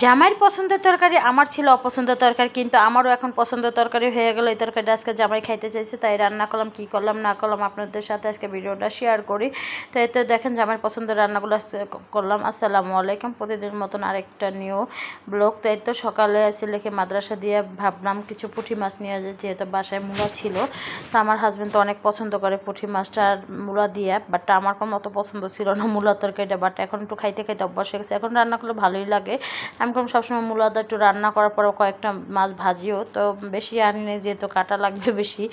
জামাইয়ের পছন্দের তরকারি আমার ছিল অপছন্দের তরকারি, কিন্তু আমারও এখন পছন্দের তরকারি হয়ে গেল। এই তরকারিটা আজকে জামাই খাইতে চাইছে, তাই রান্না করলাম। কী করলাম না করলাম আপনাদের সাথে আজকে ভিডিওটা শেয়ার করি। তো এই তো দেখেন জামাইয়ের পছন্দের রান্নাগুলো করলাম। আসসালামু আলাইকুম, প্রতিদিন মতন আরেকটা নিউ ব্লগ। তো এই তো সকালে ছেলেকে মাদ্রাসা দিয়ে ভাবলাম কিছু পুঁটি মাছ নিয়ে যায়, যেহেতু বাসায় মূলা ছিল। তো আমার হাজব্যান্ড তো অনেক পছন্দ করে পুঁটি মাছটা আর মূলা দিয়ে, বাট আমার কোনো অত পছন্দ ছিল না মূলার তরকারিটা, বাট এখন একটু খাইতে খাইতে অভ্যাস হয়ে গেছে। এখন রান্না করলে ভালোই লাগে। আমি কম সবসময় মূলাটা একটু রান্না করার পরেও কয়েকটা মাছ ভাজিও, তো বেশি আনি না, যেহেতু কাটা লাগবে বেশি,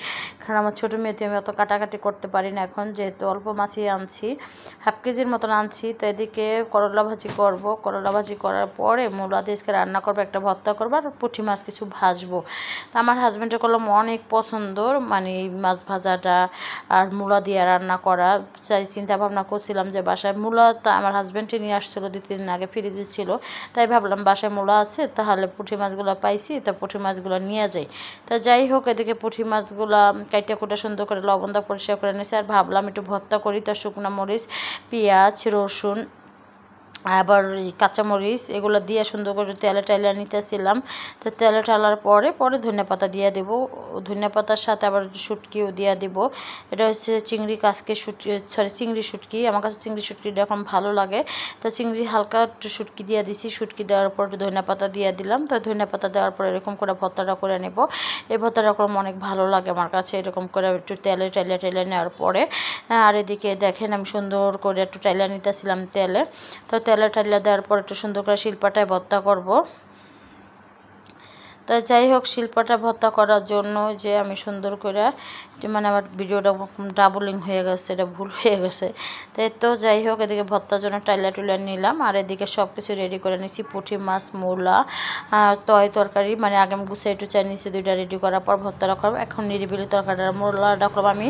কারণ আমার ছোটো মেয়েতে আমি অত কাটাকাটি করতে পারি না এখন, যেহেতু অল্প মাছই আনছি, হাফ কেজির মতন আনছি। তো এদিকে করলা ভাজি করব, করলা ভাজি করার পরে মূলা দিয়ে রান্না করবো, একটা ভর্তা করবো, আর পুঁটি মাছ কিছু ভাজবো। তো আমার হাজব্যান্ডের করলাম অনেক পছন্দ, মানে এই মাছ ভাজাটা আর মূলা দিয়ে রান্না করা। তাই চিন্তা ভাবনা করছিলাম যে বাসায় মূলা, তা আমার হাজব্যান্ডে নিয়ে আসছিলো 2-3 দিন আগে, ফ্রিজে ছিল, তাই ভাবলাম বাসায় মূলা আছে, তাহলে পুঁটি মাছগুলো পাইছি, তো পুঁটি মাছগুলো নিয়ে যাই। তো যাই হোক, এদিকে পুঁটি মাছগুলো কাইটা কুটা সুন্দর করে লবণ দিয়ে পরিষ্কার করে নিয়েছি, আর ভাবলাম একটু ভর্তা করি। তো শুকনো মরিচ, পেঁয়াজ, রসুন, আবার কাঁচামরিচ এগুলো দিয়ে সুন্দর করে তেলে টাইলে নিতেছিলাম। তো তেলে ঢালার পরে ধনেপাতা দিয়ে দেবো, ধনেপাতার সাথে আবার শুটকিও দিয়ে দেবো। এটা হচ্ছে চিংড়ি কাজকে চিংড়ি শুটকি, আমার কাছে চিংড়ি শুটকিটা এখন ভালো লাগে। তো চিংড়ি হালকা একটু শুটকি দিয়ে দিছি, শুটকি দেওয়ার পর ধনেপাতা দিয়ে দিলাম। তো ধনেপাতা দেওয়ার পর এরকম করে ভর্তাটা করে নেব। এই ভর্তাটা করলাম অনেক ভালো লাগে আমার কাছে, এরকম করে একটু তেলে টাইলে নেওয়ার পরে। আর এদিকে দেখেন আমি সুন্দর করে একটু টাইলে নিতেছিলাম তেলে। তো তেলে টাইলে দেওয়ার পর একটু সুন্দর করে শিলপাটায় ভর্তা করব। তো যাই হোক, শিল্পটা ভর্তা করার জন্য যে আমি সুন্দর করে, মানে আমার ভিডিওটা ডাবলিং হয়ে গেছে, এটা ভুল হয়ে গেছে। তো যাই হোক, এদিকে ভর্তার জন্য টাইলা টুলা নিলাম, আর এদিকে সব কিছু রেডি করে নিছি। পুঁটি মাছ, মূলা, তরকারি, মানে আগে আমি গুছিয়ে একটু চাই নিছি, দুইটা রেডি করার পর ভর্তাটা করবো। এখন নিরিবিলি তরকারিটা মূলাটা করবো আমি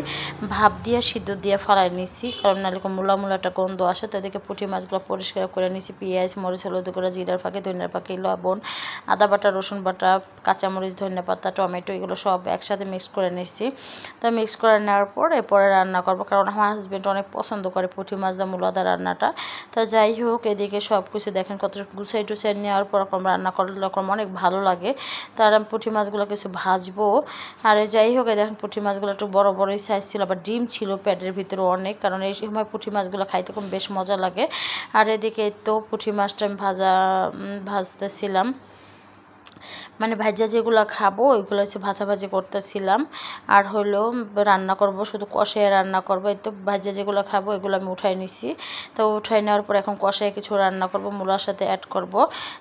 ভাপ দিয়ে সিদ্ধ দিয়ে ফালাই নিছি, কারণ নাহলে মূলাটা গন্ধ আসে। তো এদিকে পুঁটি মাছগুলো পরিষ্কার করে নিছি, পেঁয়াজ, মরিচ, হলুদ করে, জিরার ফাঁকি, ধনিয়ার ফাঁকি, লবণ, আদা বাটা, রসুন বাটা, কাঁচামরিচ, ধনেপাতা, টমেটো এগুলো সব একসাথে মিক্স করে নিচ্ছি। তো মিক্স করে নেওয়ার পর এরপরে রান্না করবো, কারণ আমার হাজব্যান্ড অনেক পছন্দ করে পুঁটি মাছ দা মূলাদা রান্নাটা। তো যাই হোক, এদিকে সব কিছু দেখেন কত গুছাই টুছাই নেওয়ার পর রান্না করলে অনেক ভালো লাগে। তার আমি পুঁটি মাছগুলো কিছু ভাজবো। আর যাই হোক, দেখেন পুঁটি মাছগুলো একটু বড় বড়ই সাইজ ছিল, আবার ডিম ছিল প্যাডের ভিতরে অনেক, কারণ এই সময় পুঁটি মাছগুলো খাইতে খুব বেশ মজা লাগে। আর এদিকে তো পুঁটি মাছটা আমি ভাজতেছিলাম, মানে ভাজা যেগুলো খাবো ওইগুলো হচ্ছে ভাজাভাজি করতেছিলাম। আর হলো রান্না করব, শুধু কষায় রান্না করব। এই তো ভাজা যেগুলো খাবো এগুলো আমি উঠাই নিছি। তো উঠাই নেওয়ার পর এখন কষায় কিছু রান্না করব, মূলার সাথে অ্যাড করব।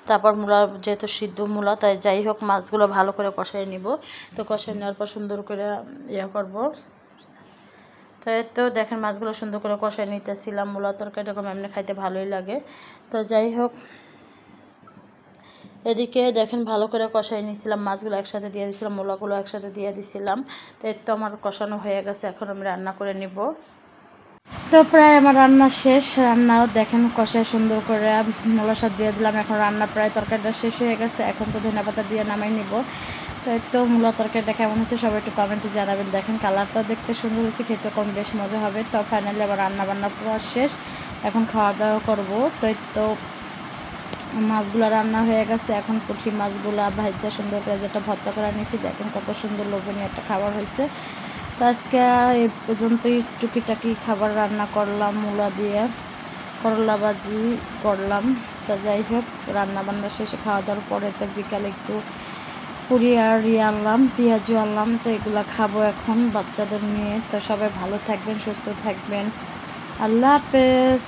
তারপর মূলা যেহেতু সিদ্ধ মূলা, তাই যাই হোক মাছগুলো ভালো করে কষায় নিব। তো কষায় নেওয়ার পর সুন্দর করে করব। তো দেখেন মাছগুলো সুন্দর করে কষায় নিতেছিলাম। মূলা তরকারিটা এরকম এমনি খাইতে ভালোই লাগে। তো যাই হোক, এদিকে দেখেন ভালো করে কষাই নিয়েছিলাম, মাছগুলো একসাথে দিয়ে দিয়েছিলাম, মূলাগুলো একসাথে দিয়ে দিয়েছিলাম। তো এর তো আমার কষানো হয়ে গেছে, এখন আমি রান্না করে নিব। তো প্রায় আমার রান্না শেষ, রান্নাও দেখেন কষায় সুন্দর করে মূলার সাথে দিয়ে দিলাম। এখন রান্না প্রায় তরকারিটা শেষ হয়ে গেছে, এখন তো ধনেপাতা দিয়ে নামাই নিব। তো এই তো মূলা তরকারিটা কেমন হচ্ছে সবাই একটু কমেন্টে জানাবেন। দেখেন কালারটা দেখতে সুন্দর হয়েছে, খেতে কম বেশ মজা হবে। তো ফাইনালি আবার রান্না পুরো শেষ, এখন খাওয়া দাওয়া করবো। তো মাছগুলো রান্না হয়ে গেছে, এখন পুঁটি মাছগুলো ভাজা সুন্দর করে যেটা ভর্তা করে নিয়েছি, দেখেন কত সুন্দর লোভনীয় একটা খাবার হয়েছে। তো আজকে এই পর্যন্তই টুকিটাকি খাবার রান্না করলাম, মূলা দিয়ে করলা ভাজি করলাম। তো যাই হোক, রান্না শেষে খাওয়া দাওয়ার পরে তো বিকালে একটু পুরি আর আনলাম, পেঁয়াজু আনলাম। তো এগুলো খাবো এখন বাচ্চাদের নিয়ে। তো সবাই ভালো থাকবেন, সুস্থ থাকবেন, আল্লাহ হাফেজ।